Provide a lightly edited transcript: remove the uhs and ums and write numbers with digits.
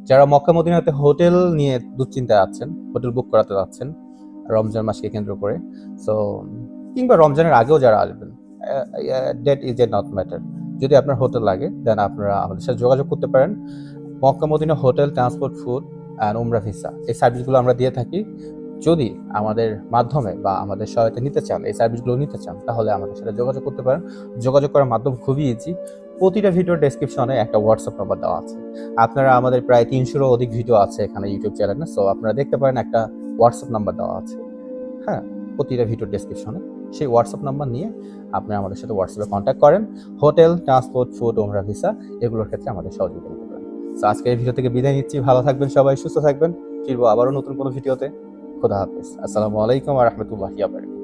যারা মক্কা মদিনাতে হোটেল নিয়ে দুশ্চিন্তায় আছেন, হোটেল বুক করাতে যাচ্ছেন রমজান মাসকে কেন্দ্র করে, সো কিংবা রমজানের আগেও যারা আসবেন, that is a not matter. যদি আপনার হোটেল লাগে দেন আপনারা আমাদের সাথে যোগাযোগ করতে পারেন। Mecca Medina hotel, transport, food and উমরা ভিসা এই সার্ভিসগুলো আমরা দিয়ে থাকি। যদি আমাদের মাধ্যমে বা আমাদের সহায়তা নিতে চান, এই সার্ভিসগুলো নিতে চান, তাহলে আমাদের সাথে যোগাযোগ করতে পারেন। যোগাযোগ করার মাধ্যম খুবই ইজি। প্রতিটা ভিডিওর ডেসক্রিপশনে একটা হোয়াটসঅ্যাপ নাম্বার দেওয়া আছে। আপনারা আমাদের প্রায় 300-এরও অধিক ভিডিও আছে এখানে ইউটিউব চ্যানেলে, সো আপনারা দেখতে পারেন একটা হোয়াটসঅ্যাপ নাম্বার দেওয়া আছে, হ্যাঁ, প্রতিটা ভিডিওর ডেসক্রিপশনে। সেই হোয়াটসঅ্যাপ নাম্বার নিয়ে আপনি আমাদের সাথে হোয়াটসঅ্যাপে কন্ট্যাক্ট করেন। হোটেল, ট্রান্সপোর্ট, ফুড, উমরা ভিসা এগুলোর ক্ষেত্রে আমাদের সহযোগিতা নিতে পারেন। সো আজকে এই ভিডিও থেকে বিদায় নিচ্ছি। ভালো থাকবেন সবাই, সুস্থ থাকবেন। ফিরবো আবারও নতুন কোনো ভিডিওতে। খোদা হাফেজ। আসসালামু আলাইকুম ওয়া রাহমাতুল্লাহি ওয়া বারাকাতুহু।